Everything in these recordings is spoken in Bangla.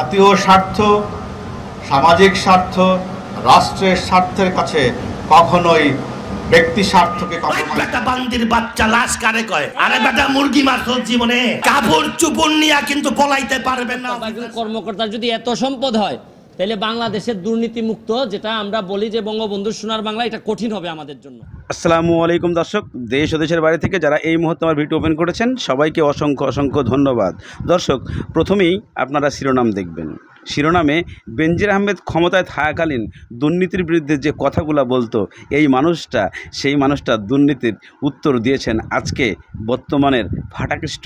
জাতীয় স্বার্থ, সামাজিক স্বার্থ, রাষ্ট্রের স্বার্থের কাছে কখনোই ব্যক্তি স্বার্থকে বান্দির বাচ্চা লাশ কারে কয়? আরে বেটা মুরগি মারছো জীবনে কাপড় চুপড় নিয়া কিন্তু পলাইতে পারবে না। কর্মকর্তার যদি এত সম্পদ হয় তাহলে বাংলাদেশের দুর্নীতি মুক্ত, যেটা আমরা বলি যে বঙ্গবন্ধুর সোনার বাংলা, এটা কঠিন হবে আমাদের জন্য। আসসালামু আলাইকুম দর্শক, দেশ ও দেশের বাইরে থেকে যারা এই মুহূর্তে আমার ভিডিও ওপেন করেছেন সবাইকে অসংখ্য অসংখ্য ধন্যবাদ। দর্শক, প্রথমেই আপনারা শিরোনাম দেখবেন। শিরোনামে বেনজির আহমেদ ক্ষমতায় থাকাকালীন দুর্নীতির বিরুদ্ধে যে কথাগুলো বলতো, এই মানুষটা, সেই মানুষটা দুর্নীতির উত্তর দিয়েছেন আজকে বর্তমানের ফাটাকৃষ্ট,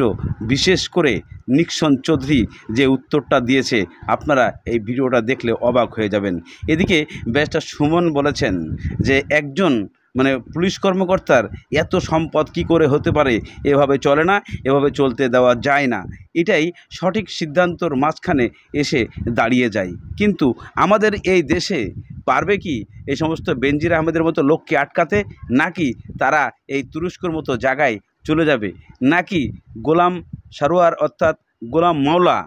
বিশেষ করে নিক্সন চৌধুরী যে উত্তরটা দিয়েছে, আপনারা এই ভিডিওটা দেখলে অবাক হয়ে যাবেন। এদিকে ব্যারিস্টার সুমন বলেছেন যে একজন পুলিশ কর্মকর্তার এত সম্পদ কি করে হতে পারে, এভাবে চলে না, এভাবে চলতে দেওয়া যায় না। এটাই সঠিক সিদ্ধান্তর মাঝখানে এসে দাঁড়িয়ে যায়। কিন্তু আমাদের এই দেশে পারবে কি এই সমস্ত বেনজির আহমেদের মতো লোককে আটকাতে? নাকি তারা এই তুরস্কর মতো জায়গায় চলে যাবে? নাকি গোলাম সারোয়ার অর্থাৎ গোলাম মাওলা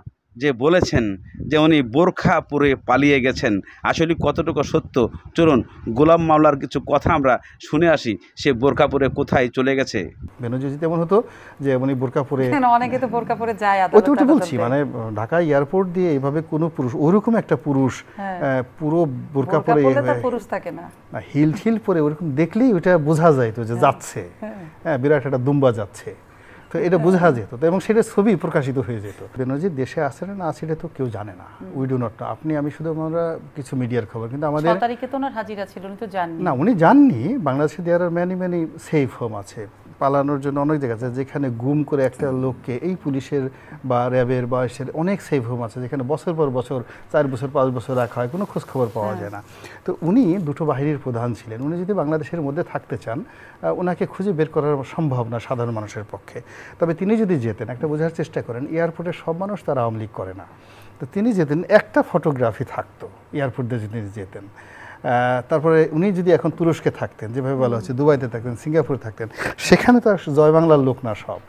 যে বলেছেন যে উনি বোরখা পরে পালিয়ে গেছেন, আসলে কতটুকু সত্য? চলুন গোলাম মাওলার কিছু কথা আমরা শুনে আসি। সে বোরখা পরে কোথায় চলে গেছে? বেনজির তেমন হতো যে উনি বোরখা পরে, অনেকে তো বোরখা পরে যায়, ওইটা বলছি, ঢাকা এয়ারপোর্ট দিয়ে এইভাবে কোনো পুরুষ, ওরকম একটা পুরুষ পুরো বোরখা পরে, পুরুষ থাকে না, হিল ঠিল পরে, ওরকম দেখলেই ওইটা বোঝা যাইতো যে যাচ্ছে, হ্যাঁ বিরাট একটা দুম্বা যাচ্ছে, তো এটা বোঝা যেত এবং সেটা ছবি প্রকাশিত হয়ে যেত। বেনজির দেশে আছে না আছে এটা তো কেউ জানে না, উই ডু নট নো। আপনি আমি শুধু আমরা কিছু মিডিয়ার খবর, কিন্তু আমাদের 6 তারিখে তো ওনার হাজিরা ছিল, উনি তো জাননি না, উনি জাননি। বাংলাদেশে দেয়ার আর ম্যানি সেফ হোম আছে, পালানোর জন্য অনেক জায়গা আছে যেখানে গুম করে একটা লোককে, এই পুলিশের বা র্যাবের বা অনেক সেফ হোম আছে যেখানে বছর পর বছর, 4 বছর 5 বছর রাখা হয়, কোনো খোঁজ খবর পাওয়া যায় না। তো উনি দুটো বাহিনীর প্রধান ছিলেন। উনি যদি বাংলাদেশের মধ্যে থাকতে চান, ওনাকে খুঁজে বের করার সম্ভব না সাধারণ মানুষের পক্ষে। তবে তিনি যদি যেতেন, একটা বোঝার চেষ্টা করেন, এয়ারপোর্টে সব মানুষ তারা আওয়ামী লীগ করে না, তো তিনি যেতেন, একটা ফটোগ্রাফি থাকতো এয়ারপোর্ট দিয়ে যদি যেতেন। তারপরে উনি যদি এখন তুরস্কে থাকতেন, যেভাবে বলা হচ্ছে, দুবাইতে থাকতেন, সিঙ্গাপুরে থাকতেন, সেখানে তো আর জয় বাংলার লোক না সব,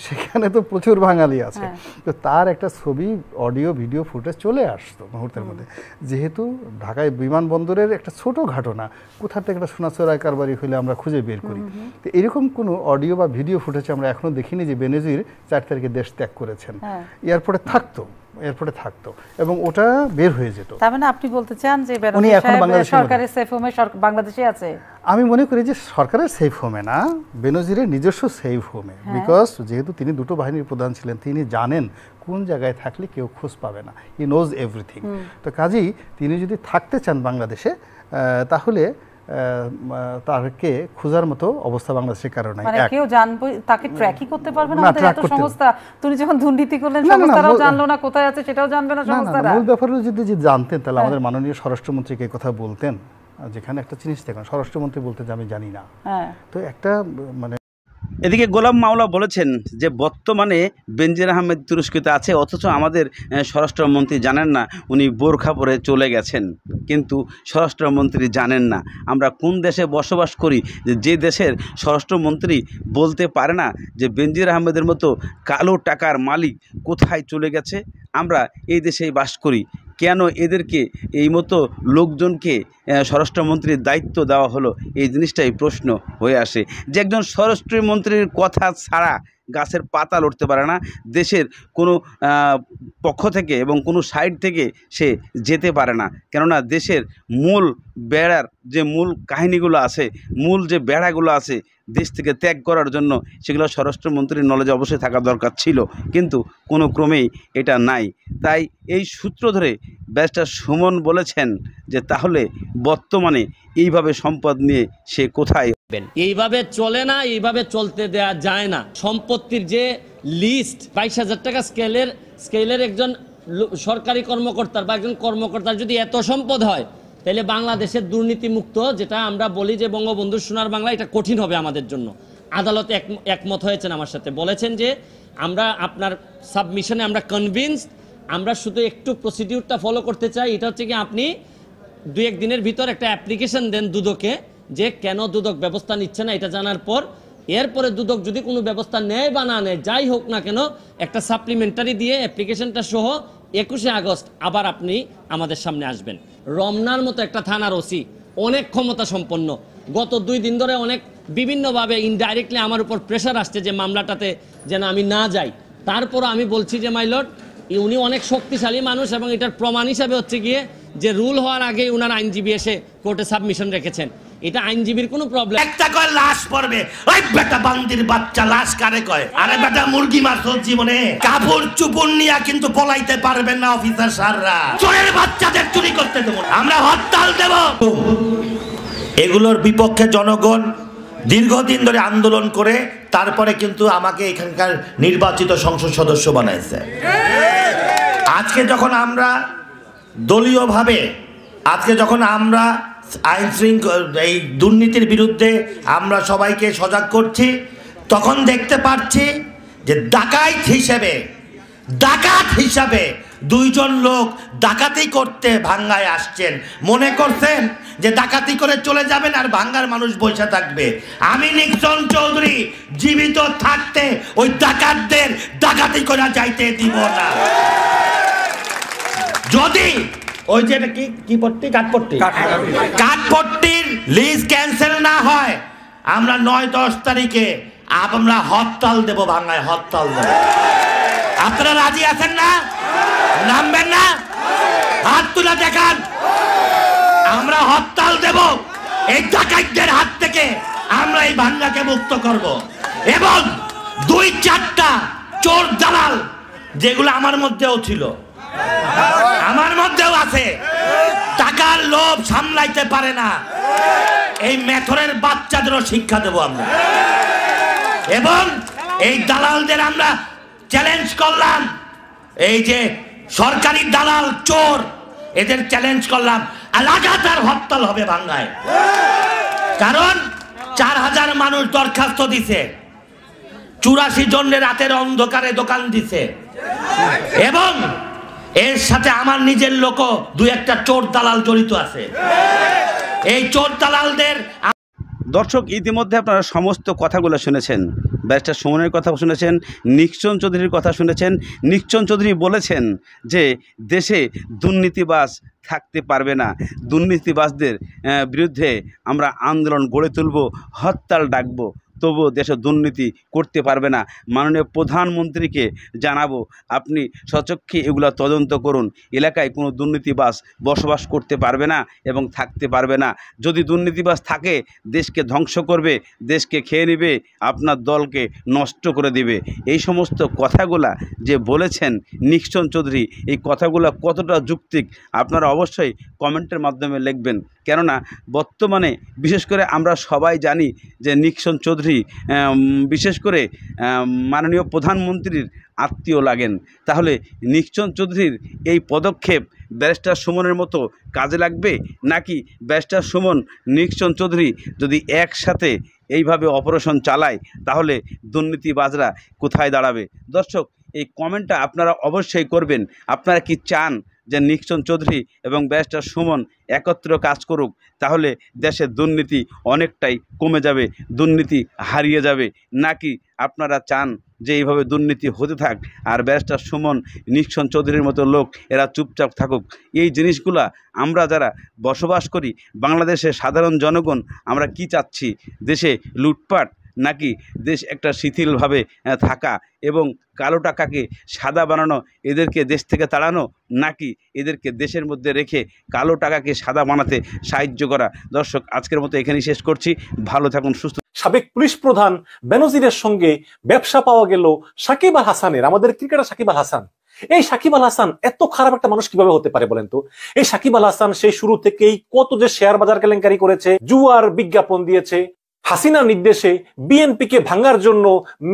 সেখানে তো প্রচুর বাঙালি আছে। তো তার একটা ছবি, অডিও, ভিডিও ফুটেজ চলে আসতো মুহূর্তের মধ্যে। যেহেতু ঢাকায় বিমানবন্দরের একটা ছোট ঘটনা, কোথা থেকে একটা সোনাচোরাই কারবারি হলে আমরা খুঁজে বের করি, তো এরকম কোনো অডিও বা ভিডিও ফুটেজ আমরা এখনো দেখিনি যে বেনজির 4 তারিখে দেশ ত্যাগ করেছেন। এয়ারপোর্টে থাকতো এবং ওটা বের হয়ে যেত। তার মানে আপনি বলতে চান যে বেনজির সাহেব সরকারের সেফ হোমে বাংলাদেশে আছে? আমি মনে করি যে সরকারের সেফ হোমে না, বেনজিরের নিজস্ব সেফ হোমে, বিকজ যেহেতু তিনি দুটো বাহিনীর প্রধান ছিলেন, তিনি জানেন কোন জায়গায় থাকলে কেউ খোঁজ পাবে না, হি নোজ এভরিথিং। তো কাজেই তিনি যদি থাকতে চান বাংলাদেশে, তাহলে তাকে খোঁজার মতো অবস্থা বাংলাদেশের কারণে কেউ জানবে, তাকে ট্র্যাকই করতে পারবে না আমাদের এত সংস্থা। তুমি যখন দুর্নীতি করলেন, সংস্থারাও জানলো না কোথায় আছে, সেটাও জানবে না সংস্থারা। মূল ব্যাপারটা যদি জানতেন, তাহলে আমাদের মাননীয় স্বরাষ্ট্রমন্ত্রীকে কথা বলতেন। যেখানে একটা জিনিস দেখুন, স্বরাষ্ট্রমন্ত্রী বলতেন যে আমি জানি না, তো একটা এদিকে গোলাম মাওলা বলেছেন যে বর্তমানে বেনজির আহমেদ তুরস্কতে আছে, অথচ আমাদের স্বরাষ্ট্রমন্ত্রী জানেন না উনি বোরখা পরে চলে গেছেন। কিন্তু স্বরাষ্ট্রমন্ত্রী জানেন না আমরা কোন দেশে বসবাস করি, যে দেশের স্বরাষ্ট্রমন্ত্রী বলতে পারে না যে বেনজির আহমেদের মতো কালো টাকার মালিক কোথায় চলে গেছে। আমরা এই দেশেই বাস করি, কেন এদেরকে, এই মতো লোকজনকে স্বরাষ্ট্রমন্ত্রীর দায়িত্ব দেওয়া হলো? এই জিনিসটাই প্রশ্ন হয়ে আসে যে একজন স্বরাষ্ট্রমন্ত্রীর কথা ছাড়া গাছের পাতা লড়তে পারে না, দেশের কোনো পক্ষ থেকে এবং কোনো সাইড থেকে সে যেতে পারে না। কেননা দেশের মূল বেড়ার যে মূল কাহিনীগুলো আছে, মূল যে বেড়াগুলো আছে দেশ থেকে ত্যাগ করার জন্য, সেগুলো স্বরাষ্ট্রমন্ত্রীর নলেজে অবশ্যই থাকা দরকার ছিল, কিন্তু কোনো ক্রমেই এটা নাই। তাই এই সূত্র ধরে ব্যারিস্টার সুমন বলেছেন যে তাহলে বর্তমানে এইভাবে সম্পদ নিয়ে সে কোথায়? এইভাবে চলে না, এইভাবে চলতে দেয়া যায় না। সম্পত্তির যে লিস্ট, 22,000 টাকা স্কেলের একজন সরকারি কর্মকর্তার বা একজন কর্মকর্তার যদি এত সম্পদ হয়, তাহলে বাংলাদেশের দুর্নীতি মুক্ত, যেটা আমরা বলি যে বঙ্গবন্ধুর সোনার বাংলা, এটা কঠিন হবে আমাদের জন্য। আদালতে একমত হয়েছেন আমার সাথে, বলেছেন যে আমরা আপনার সাবমিশনে আমরা কনভিন্সড, আমরা শুধু একটু প্রসিডিউরটা ফলো করতে চাই। এটা হচ্ছে কি, আপনি 2-1 দিনের ভিতর একটা অ্যাপ্লিকেশন দেন দুদকে, যে কেন দুদক ব্যবস্থা নিচ্ছে না এটা জানার পর, এরপরে দুদক যদি কোনো ব্যবস্থা নেয় বা না নেয়, যাই হোক না কেন, একটা সাপ্লিমেন্টারি দিয়ে অ্যাপ্লিকেশনটা সহ 21শে আগস্ট আবার আপনি আমাদের সামনে আসবেন। রমনার মতো একটা থানার ওসি অনেক ক্ষমতা সম্পন্ন, গত 2 দিন ধরে অনেক বিভিন্নভাবে ইনডাইরেক্টলি আমার উপর প্রেশার আসছে যে মামলাটাতে যেন আমি না যাই। তারপরও আমি বলছি যে মাই লর্ড, উনি অনেক শক্তিশালী মানুষ এবং এটার প্রমাণ হিসাবে হচ্ছে গিয়ে যে রুল হওয়ার আগেই উনার আইনজীবী এসে কোর্টে সাবমিশন রেখেছেন। এটা আইনজীবীর কোনো প্রবলেম। একটা কয় লাশ পড়বে, ওই বেটা বান্দির বাচ্চা লাশ কারে কয়? আরে বেটা মুরগি মারছ জীবনে, কাপড় চুপড় নিয়া কিন্তু পলাইতে পারবেন না অফিসার স্যাররা। চোরের বাচ্চাদের চুরি করতে দেব, আমরা হরতাল দেব। এগুলোর বিপক্ষে জনগণ দীর্ঘদিন ধরে আন্দোলন করে তারপরে কিন্তু আমাকে এখানকার নির্বাচিত সংসদ সদস্য বানাইছে। আজকে যখন আমরা দলীয়ভাবে আইন শৃঙ্খলা এই দুর্নীতির বিরুদ্ধে আমরা সবাইকে সজাগ করছি, তখন দেখতে পাচ্ছি যে ডাকাত হিসাবে 2 জন লোক ডাকাতি করতে ভাঙ্গায় আসছেন। মনে করছেন যে ডাকাতি করে চলে যাবেন আর ভাঙ্গার মানুষ বসে থাকবে। আমি নিক্সন চৌধুরী জীবিত থাকতে ওই ডাকাতদের ডাকাতি করে যাইতে দিব না। যদি ওই যে কি পট্টি কাঠপট্টির লিজ ক্যান্সেল না হয়, আমরা 9-10 তারিখে আমরা হরতাল দেব, ভাঙ্গায় হরতাল দেব। আপনারা রাজি আছেন না? নামবেন না? হাত তুলে দেখান। আমরা হরতাল দেব, এই ডাকাতদের হাত থেকে আমরা এই ভাঙ্গাকে মুক্ত করব। এবং 2-4টা চোর দালাল, যেগুলো আমার মধ্যেও ছিল, আমার মধ্যেও আছে, টাকার লোভ সামলাইতে পারে না, এই মেথরের বাচ্চাদেরও শিক্ষা দেব আমরা। এবং এই দালালদের আমরা চ্যালেঞ্জ করলাম, এই যে সরকারি দালাল চোর, এদের চ্যালেঞ্জ করলাম, লাগাতার হরতাল হবে ভাঙ্গায়। কারণ 4000 মানুষ দরখাস্ত দিছে, 84 জনের রাতের অন্ধকারে দোকান দিছে, এবং এর সাথে আমার নিজের লোকও 2-1টা চোর দালাল জড়িত আছে। এই চোর দালালদের দর্শক ইতিমধ্যে আপনারা সমস্ত কথাগুলো শুনেছেন। ব্যারিস্টার সুমনের কথা শুনেছেন, নিক্সন চৌধুরীর কথা শুনেছেন। নিক্সন চৌধুরী বলেছেন যে দেশে দুর্নীতিবাজ থাকতে পারবে না, দুর্নীতিবাজদের বিরুদ্ধে আমরা আন্দোলন গড়ে তুলব, হরতাল ডাকব, তবুও দেশে দুর্নীতি করতে পারবে না। মাননীয় প্রধানমন্ত্রীকে জানাবো, আপনি সচক্ষে এগুলো তদন্ত করুন। এলাকায় কোনো দুর্নীতিবাজ বসবাস করতে পারবে না এবং থাকতে পারবে না। যদি দুর্নীতিবাজ থাকে, দেশকে ধ্বংস করবে, দেশকে খেয়ে নেবে, আপনার দলকে নষ্ট করে দেবে। এই সমস্ত কথাগুলা যে বলেছেন নিক্সন চৌধুরী, এই কথাগুলো কতটা যৌক্তিক আপনারা অবশ্যই কমেন্টের মাধ্যমে লিখবেন। কেননা বর্তমানে বিশেষ করে আমরা সবাই জানি যে নিক্সন চৌধুরী বিশেষ করে মাননীয় প্রধানমন্ত্রীর আত্মীয় লাগেন। তাহলে নিক্সন চৌধুরীর এই পদক্ষেপ ব্যারিস্টার সুমনের মতো কাজে লাগবে, নাকি ব্যারিস্টার সুমন নিক্সন চৌধুরী যদি একসাথে এইভাবে অপারেশন চালায়, তাহলে দুর্নীতিবাজরা কোথায় দাঁড়াবে? দর্শক, এই কমেন্টটা আপনারা অবশ্যই করবেন। আপনারা কি চান যে নিক্সন চৌধুরী এবং ব্যারিস্টার সুমন একত্র কাজ করুক? তাহলে দেশের দুর্নীতি অনেকটাই কমে যাবে, দুর্নীতি হারিয়ে যাবে। নাকি আপনারা চান যে এইভাবে দুর্নীতি হতে থাক আর ব্যারিস্টার সুমন নিক্সন চৌধুরীর মতো লোক এরা চুপচাপ থাকুক? এই জিনিসগুলা আমরা যারা বসবাস করি, বাংলাদেশের সাধারণ জনগণ, আমরা কি চাচ্ছি? দেশে লুটপাট, নাকি দেশ একটা শিথিলভাবে থাকা এবং কালো টাকাকে সাদা বানানো, এদেরকে দেশ থেকে তাড়ানো, নাকি এদেরকে দেশের মধ্যে রেখে কালো টাকাকে সাদা বানাতে সাহায্য করা? দর্শক, আজকের মতো এখানেই শেষ করছি। ভালো থাকুন, সুস্থ। সাবেক পুলিশ প্রধান বেনজিরের সঙ্গে ব্যবসা পাওয়া গেল সাকিব আল হাসানের, আমাদের ক্রিকেটার সাকিব আল হাসান। এই সাকিব আল হাসান এত খারাপ একটা মানুষ কিভাবে হতে পারে বলেন তো? এই সাকিব আল হাসান সেই শুরু থেকেই কত যে শেয়ার বাজার কেলেঙ্কারি করেছে, জুয়ার বিজ্ঞাপন দিয়েছে, হাসিনার নির্দেশে বিএনপিকে ভাঙার জন্য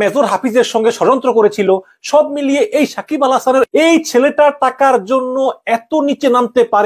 মেজর হাফিজের সঙ্গে ষড়যন্ত্র করেছিল। সব মিলিয়ে এই সাকিব আল হাসানের এই ছেলেটার টাকার জন্য এত নিচে নামতে পারে